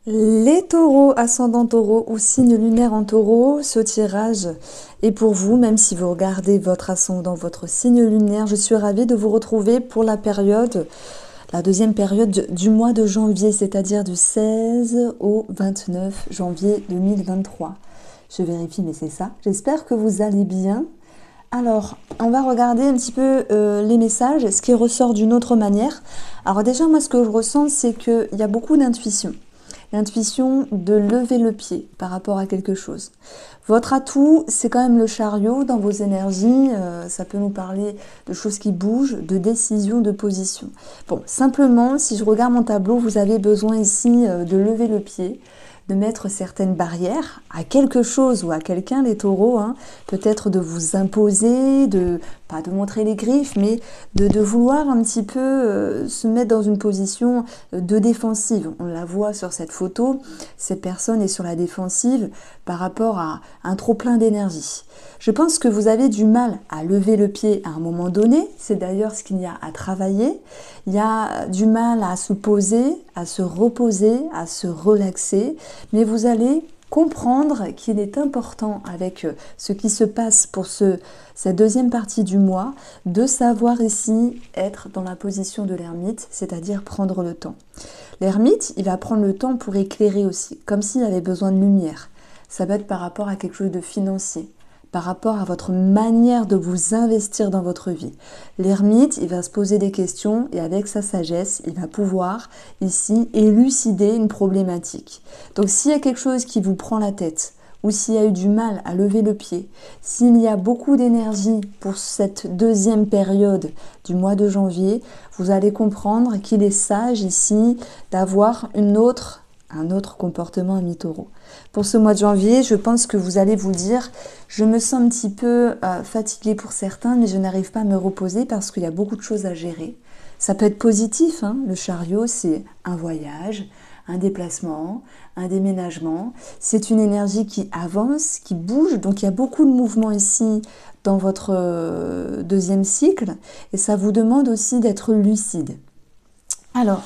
Les taureaux, ascendant taureau ou signe lunaire en taureau, ce tirage est pour vous, même si vous regardez votre ascendant, votre signe lunaire. Je suis ravie de vous retrouver pour la deuxième période du mois de janvier, c'est-à-dire du 16 au 29 janvier 2023. Je vérifie, mais c'est ça. J'espère que vous allez bien. Alors, on va regarder un petit peu les messages, ce qui ressort d'une autre manière. Alors déjà, moi, ce que je ressens, c'est qu'il y a beaucoup d'intuition. L'intuition de lever le pied par rapport à quelque chose. Votre atout, c'est quand même le chariot dans vos énergies. Ça peut nous parler de choses qui bougent, de décisions, de position. Bon, simplement, si je regarde mon tableau, vous avez besoin ici de lever le pied, de mettre certaines barrières à quelque chose ou à quelqu'un, les taureaux, hein, peut-être de vous imposer, pas de montrer les griffes, mais de vouloir un petit peu se mettre dans une position de défensive. On la voit sur cette photo, cette personne est sur la défensive par rapport à un trop-plein d'énergie. Je pense que vous avez du mal à lever le pied à un moment donné, c'est d'ailleurs ce qu'il y a à travailler. Il y a du mal à se poser, à se reposer, à se relaxer, mais vous allez comprendre qu'il est important avec ce qui se passe pour cette deuxième partie du mois, de savoir ici être dans la position de l'ermite, c'est-à-dire prendre le temps. L'ermite, il va prendre le temps pour éclairer aussi, comme s'il avait besoin de lumière. Ça va être par rapport à quelque chose de financier, par rapport à votre manière de vous investir dans votre vie. L'ermite, il va se poser des questions et avec sa sagesse, il va pouvoir ici élucider une problématique. Donc s'il y a quelque chose qui vous prend la tête, ou s'il y a eu du mal à lever le pied, s'il y a beaucoup d'énergie pour cette deuxième période du mois de janvier, vous allez comprendre qu'il est sage ici d'avoir un autre comportement à mi-taureau. Pour ce mois de janvier, je pense que vous allez vous dire, je me sens un petit peu fatiguée pour certains, mais je n'arrive pas à me reposer parce qu'il y a beaucoup de choses à gérer. Ça peut être positif, hein. Le chariot, c'est un voyage, un déplacement, un déménagement. C'est une énergie qui avance, qui bouge, donc il y a beaucoup de mouvements ici dans votre deuxième cycle, et ça vous demande aussi d'être lucide. Alors,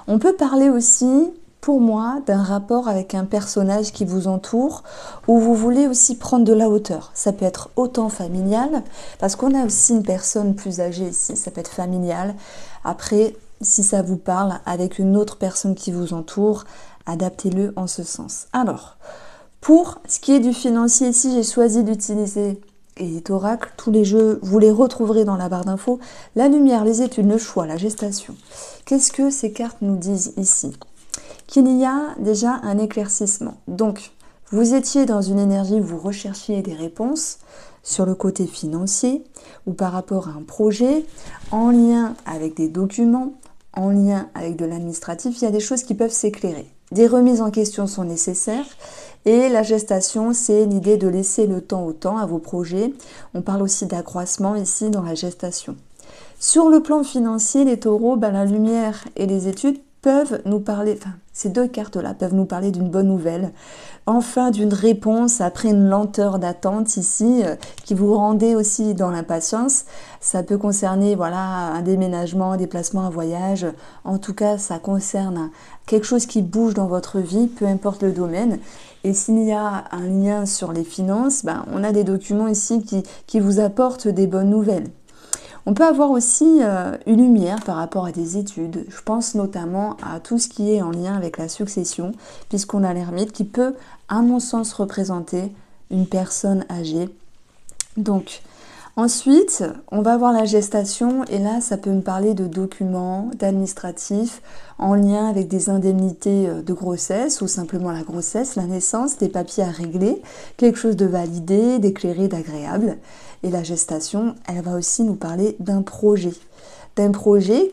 on peut parler aussi pour moi d'un rapport avec un personnage qui vous entoure où vous voulez aussi prendre de la hauteur. Ça peut être autant familial, parce qu'on a aussi une personne plus âgée ici, ça peut être familial. Après, si ça vous parle, avec une autre personne qui vous entoure, adaptez-le en ce sens. Alors, pour ce qui est du financier ici, j'ai choisi d'utiliser et oracle, tous les jeux, vous les retrouverez dans la barre d'infos. La lumière, les études, le choix, la gestation. Qu'est-ce que ces cartes nous disent ici? Qu'il y a déjà un éclaircissement. Donc, vous étiez dans une énergie où vous recherchiez des réponses sur le côté financier ou par rapport à un projet, en lien avec des documents, en lien avec de l'administratif, il y a des choses qui peuvent s'éclairer. Des remises en question sont nécessaires et la gestation, c'est l'idée de laisser le temps au temps à vos projets. On parle aussi d'accroissement ici dans la gestation. Sur le plan financier, les taureaux, la lumière et les études peuvent nous parler, ces deux cartes-là peuvent nous parler d'une bonne nouvelle, enfin d'une réponse après une lenteur d'attente ici, qui vous rendez aussi dans l'impatience. Ça peut concerner un déménagement, un déplacement, un voyage. En tout cas, ça concerne quelque chose qui bouge dans votre vie, peu importe le domaine. Et s'il y a un lien sur les finances, on a des documents ici qui vous apportent des bonnes nouvelles. On peut avoir aussi une lumière par rapport à des études. Je pense notamment à tout ce qui est en lien avec la succession, puisqu'on a l'ermite qui peut, à mon sens, représenter une personne âgée. Donc, ensuite, on va avoir la gestation, et là, ça peut me parler de documents, d'administratifs, en lien avec des indemnités de grossesse, ou simplement la grossesse, la naissance, des papiers à régler, quelque chose de validé, d'éclairé, d'agréable. Et la gestation, elle va aussi nous parler d'un projet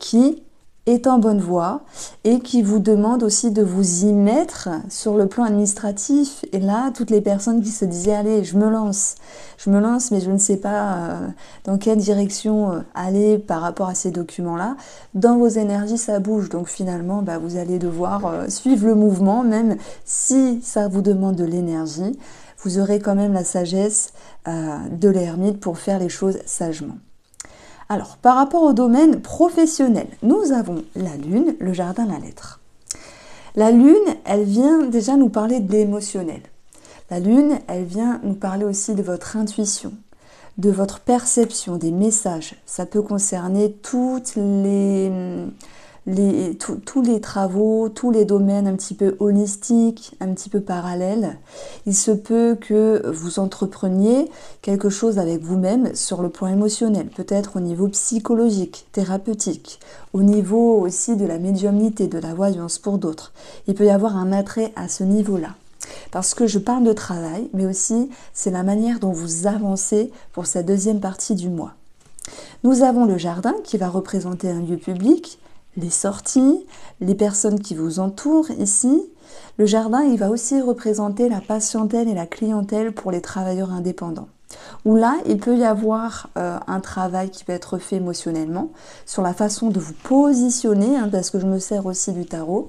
qui est en bonne voie et qui vous demande aussi de vous y mettre sur le plan administratif. Et là, toutes les personnes qui se disaient « Allez, je me lance, mais je ne sais pas dans quelle direction aller par rapport à ces documents-là », dans vos énergies, ça bouge. Donc finalement, vous allez devoir suivre le mouvement, même si ça vous demande de l'énergie. Vous aurez quand même la sagesse de l'ermite pour faire les choses sagement. Alors, par rapport au domaine professionnel, nous avons la lune, le jardin, la lettre. La lune, elle vient déjà nous parler de l'émotionnel. La lune, elle vient nous parler aussi de votre intuition, de votre perception des messages. Ça peut concerner tous les travaux, tous les domaines un petit peu holistiques, un petit peu parallèles. Il se peut que vous entrepreniez quelque chose avec vous-même sur le plan émotionnel, peut-être au niveau psychologique, thérapeutique, au niveau aussi de la médiumnité, de la voyance pour d'autres. Il peut y avoir un attrait à ce niveau-là. Parce que je parle de travail, mais aussi c'est la manière dont vous avancez pour cette deuxième partie du mois. Nous avons le jardin qui va représenter un lieu public, les sorties, les personnes qui vous entourent ici. Le jardin, il va aussi représenter la patientèle et la clientèle pour les travailleurs indépendants. Où là, il peut y avoir un travail qui peut être fait émotionnellement sur la façon de vous positionner, parce que je me sers aussi du tarot.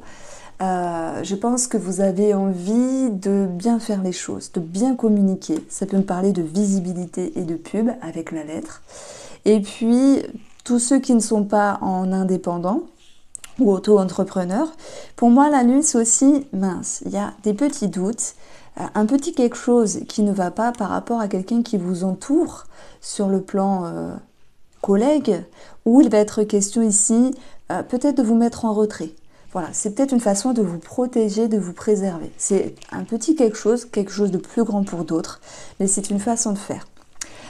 Je pense que vous avez envie de bien faire les choses, de bien communiquer. Ça peut me parler de visibilité et de pub avec la lettre. Et puis, tous ceux qui ne sont pas en indépendant ou auto-entrepreneurs, pour moi, la lune, c'est aussi mince. Il y a des petits doutes, un petit quelque chose qui ne va pas par rapport à quelqu'un qui vous entoure sur le plan collègue, où il va être question ici peut-être de vous mettre en retrait. Voilà, c'est peut-être une façon de vous protéger, de vous préserver. C'est un petit quelque chose de plus grand pour d'autres, mais c'est une façon de faire.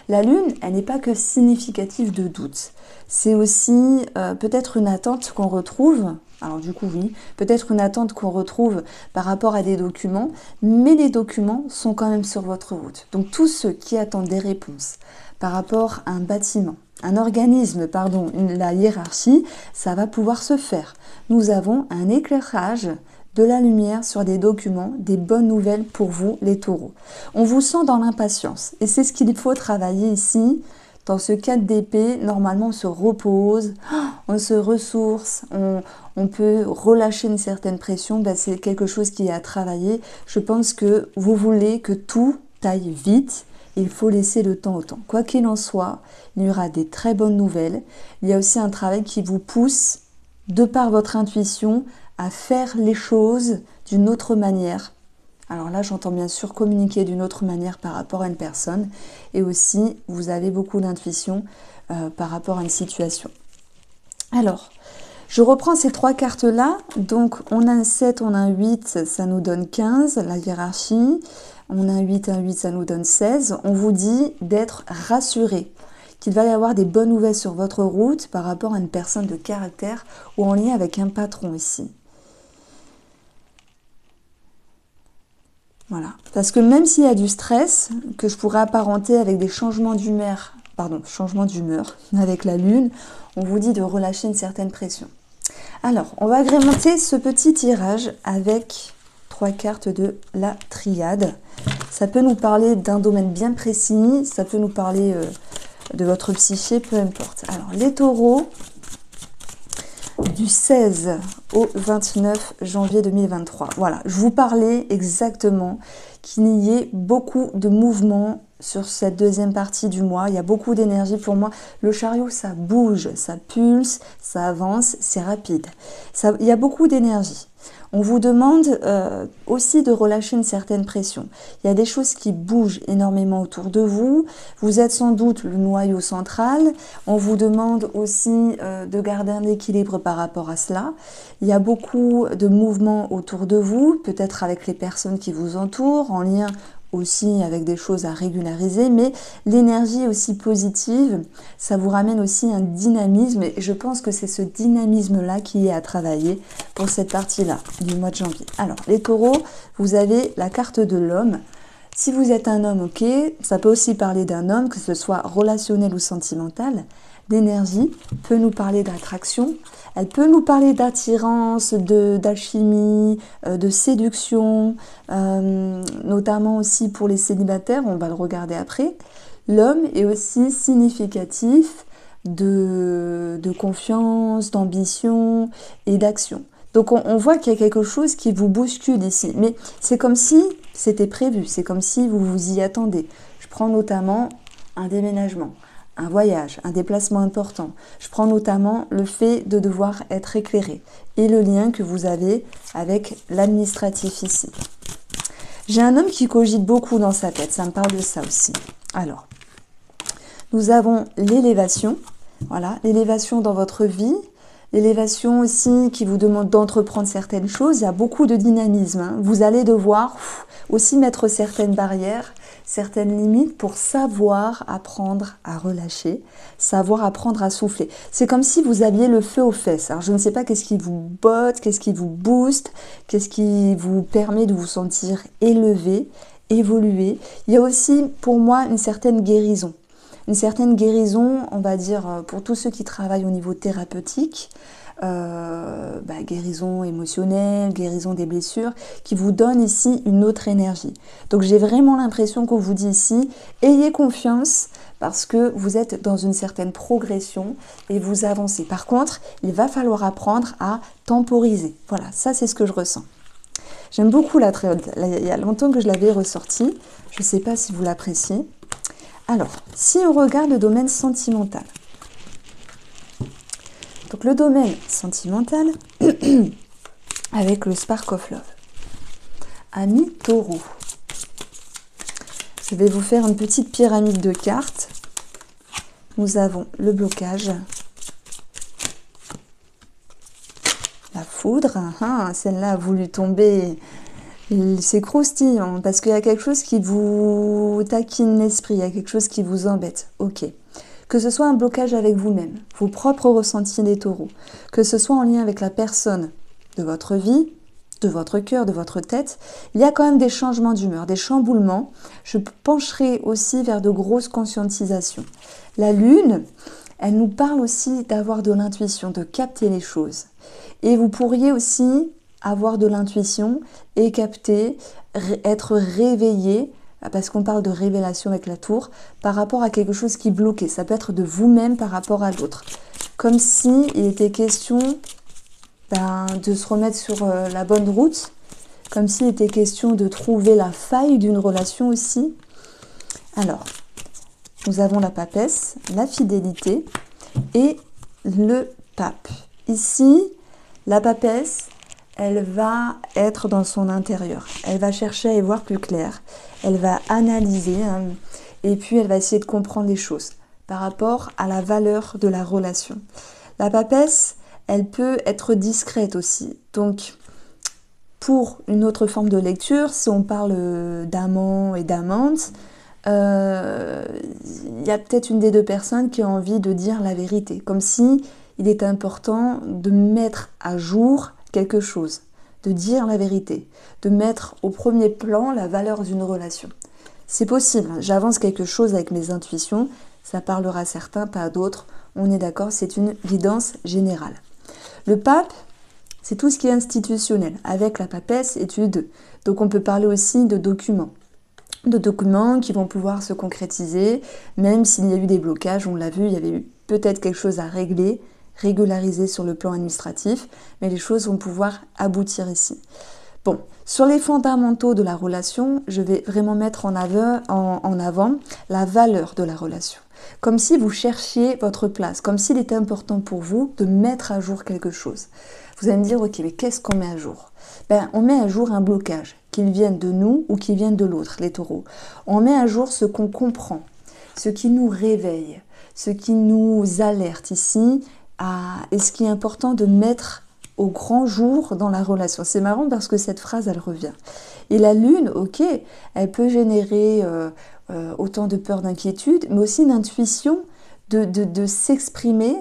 La lune, elle n'est pas que significative de doute. C'est aussi peut-être une attente qu'on retrouve, alors du coup oui, peut-être une attente qu'on retrouve par rapport à des documents, mais les documents sont quand même sur votre route. Donc tous ceux qui attendent des réponses par rapport à un bâtiment, un organisme, pardon, la hiérarchie, ça va pouvoir se faire. Nous avons un éclairage de la lumière sur des documents, des bonnes nouvelles pour vous, les taureaux. On vous sent dans l'impatience et c'est ce qu'il faut travailler ici. Dans ce 4 d'épée, normalement, on se repose, on se ressource, on peut relâcher une certaine pression. Ben, c'est quelque chose qui est à travailler. Je pense que vous voulez que tout aille vite. Il faut laisser le temps au temps. Quoi qu'il en soit, il y aura des très bonnes nouvelles. Il y a aussi un travail qui vous pousse, de par votre intuition, à faire les choses d'une autre manière. Alors là, j'entends bien sûr communiquer d'une autre manière par rapport à une personne. Et aussi, vous avez beaucoup d'intuition par rapport à une situation. Alors, je reprends ces 3 cartes-là. Donc, on a un 7, on a un 8, ça nous donne 15, la hiérarchie. On a un 8, ça nous donne 16. On vous dit d'être rassuré, qu'il va y avoir des bonnes nouvelles sur votre route par rapport à une personne de caractère ou en lien avec un patron ici. Voilà. Parce que même s'il y a du stress, que je pourrais apparenter avec des changements d'humeur, avec la lune, on vous dit de relâcher une certaine pression. Alors, on va agrémenter ce petit tirage avec 3 cartes de la triade. Ça peut nous parler d'un domaine bien précis, ça peut nous parler de votre psyché, peu importe. Alors, les taureaux, du 16 au 29 janvier 2023. Voilà, je vous parlais exactement qu'il y ait beaucoup de mouvements sur cette deuxième partie du mois. Il y a beaucoup d'énergie pour moi. Le chariot, ça bouge, ça pulse, ça avance, c'est rapide. Il y a beaucoup d'énergie. On vous demande aussi de relâcher une certaine pression. Il y a des choses qui bougent énormément autour de vous. Vous êtes sans doute le noyau central. On vous demande aussi de garder un équilibre par rapport à cela. Il y a beaucoup de mouvements autour de vous, peut-être avec les personnes qui vous entourent, en lien aussi avec des choses à régulariser, mais l'énergie aussi positive, ça vous ramène aussi un dynamisme et je pense que c'est ce dynamisme-là qui est à travailler pour cette partie-là du mois de janvier. Alors, les taureaux, vous avez la carte de l'homme. Si vous êtes un homme, ok, ça peut aussi parler d'un homme, que ce soit relationnel ou sentimental. L'énergie peut nous parler d'attraction, elle peut nous parler d'attirance, d'alchimie, de séduction, notamment aussi pour les célibataires, on va le regarder après. L'homme est aussi significatif de confiance, d'ambition et d'action. Donc on voit qu'il y a quelque chose qui vous bouscule ici, mais c'est comme si c'était prévu, c'est comme si vous vous y attendez. Je prends notamment un déménagement, un voyage, un déplacement important. Je prends notamment le fait de devoir être éclairé et le lien que vous avez avec l'administratif ici. J'ai un homme qui cogite beaucoup dans sa tête, ça me parle de ça aussi. Alors, nous avons l'élévation, voilà, l'élévation dans votre vie, l'élévation aussi qui vous demande d'entreprendre certaines choses. Il y a beaucoup de dynamisme, hein. Vous allez devoir aussi mettre certaines barrières, certaines limites pour savoir apprendre à relâcher, savoir apprendre à souffler. C'est comme si vous aviez le feu aux fesses. Alors je ne sais pas qu'est-ce qui vous botte, qu'est-ce qui vous booste, qu'est-ce qui vous permet de vous sentir élevé, évolué. Il y a aussi pour moi une certaine guérison. Une certaine guérison, on va dire, pour tous ceux qui travaillent au niveau thérapeutique, guérison émotionnelle, guérison des blessures, qui vous donne ici une autre énergie. Donc j'ai vraiment l'impression qu'on vous dit ici, ayez confiance parce que vous êtes dans une certaine progression et vous avancez. Par contre, il va falloir apprendre à temporiser. Voilà, ça c'est ce que je ressens. J'aime beaucoup la triode. Il y a longtemps que je l'avais ressortie. Je ne sais pas si vous l'appréciez. Alors, si on regarde le domaine sentimental. Donc le domaine sentimental, avec le Spark of Love. Ami Taureau. Je vais vous faire une petite pyramide de cartes. Nous avons le blocage. La foudre. Celle-là a voulu tomber. C'est croustillant parce qu'il y a quelque chose qui vous taquine l'esprit, il y a quelque chose qui vous embête. Ok. Que ce soit un blocage avec vous-même, vos propres ressentis des taureaux, que ce soit en lien avec la personne de votre vie, de votre cœur, de votre tête, il y a quand même des changements d'humeur, des chamboulements. Je pencherai aussi vers de grosses conscientisations. La lune, elle nous parle aussi d'avoir de l'intuition, de capter les choses. Et vous pourriez aussi avoir de l'intuition et capter, être réveillé, parce qu'on parle de révélation avec la tour, par rapport à quelque chose qui bloquait. Ça peut être de vous-même par rapport à l'autre. Comme si il était question de se remettre sur la bonne route, comme s'il était question de trouver la faille d'une relation aussi. Alors, nous avons la papesse, la fidélité et le pape. Ici, la papesse, elle va être dans son intérieur. Elle va chercher à y voir plus clair. Elle va analyser et puis elle va essayer de comprendre les choses par rapport à la valeur de la relation. La papesse, elle peut être discrète aussi. Donc, pour une autre forme de lecture, si on parle d'amant et d'amante, il y a peut-être une des deux personnes qui a envie de dire la vérité. Comme si il est important de mettre à jour quelque chose, de dire la vérité, de mettre au premier plan la valeur d'une relation. C'est possible, j'avance quelque chose avec mes intuitions, ça parlera à certains, pas à d'autres, on est d'accord, c'est une guidance générale. Le pape, c'est tout ce qui est institutionnel, avec la papesse étude. Donc on peut parler aussi de documents qui vont pouvoir se concrétiser, même s'il y a eu des blocages, on l'a vu, il y avait eu peut-être quelque chose à régler, régulariser sur le plan administratif, mais les choses vont pouvoir aboutir ici. Bon, sur les fondamentaux de la relation, je vais vraiment mettre en avant la valeur de la relation. Comme si vous cherchiez votre place, comme s'il était important pour vous de mettre à jour quelque chose. Vous allez me dire, ok, mais qu'est-ce qu'on met à jour? On met à jour un blocage, qu'il vienne de nous ou qu'il vienne de l'autre, les taureaux. On met à jour ce qu'on comprend, ce qui nous réveille, ce qui nous alerte ici, et ce qui est important de mettre au grand jour dans la relation. C'est marrant parce que cette phrase, elle revient. Et la lune, ok, elle peut générer autant de peur, d'inquiétude, mais aussi d'intuition, de s'exprimer,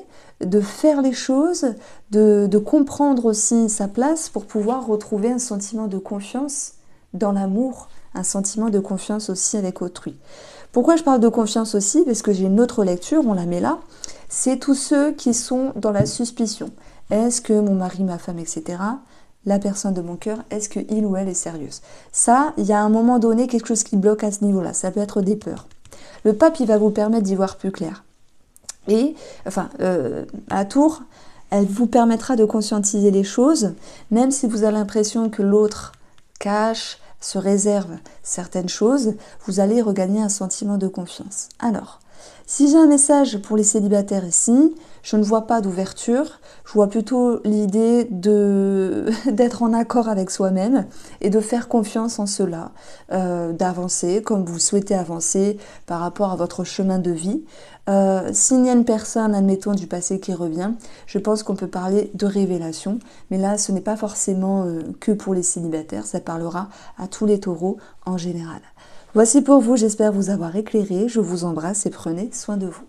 de faire les choses, de comprendre aussi sa place pour pouvoir retrouver un sentiment de confiance dans l'amour, un sentiment de confiance aussi avec autrui. Pourquoi je parle de confiance aussi? Parce que j'ai une autre lecture, on la met là. C'est tous ceux qui sont dans la suspicion. Est-ce que mon mari, ma femme, etc., la personne de mon cœur, est-ce qu'il ou elle est sérieuse? Ça, il y a un moment donné quelque chose qui bloque à ce niveau-là. Ça peut être des peurs. Le pape, il va vous permettre d'y voir plus clair. Et, à tour, elle vous permettra de conscientiser les choses, même si vous avez l'impression que l'autre cache, se réserve certaines choses, vous allez regagner un sentiment de confiance. Alors, Si j'ai un message pour les célibataires ici, je ne vois pas d'ouverture, je vois plutôt l'idée d'être en accord avec soi-même et de faire confiance en cela, d'avancer comme vous souhaitez avancer par rapport à votre chemin de vie. S'il y a une personne, admettons, du passé qui revient, je pense qu'on peut parler de révélation, mais là, ce n'est pas forcément que pour les célibataires, ça parlera à tous les taureaux en général. Voici pour vous, j'espère vous avoir éclairé, je vous embrasse et prenez soin de vous.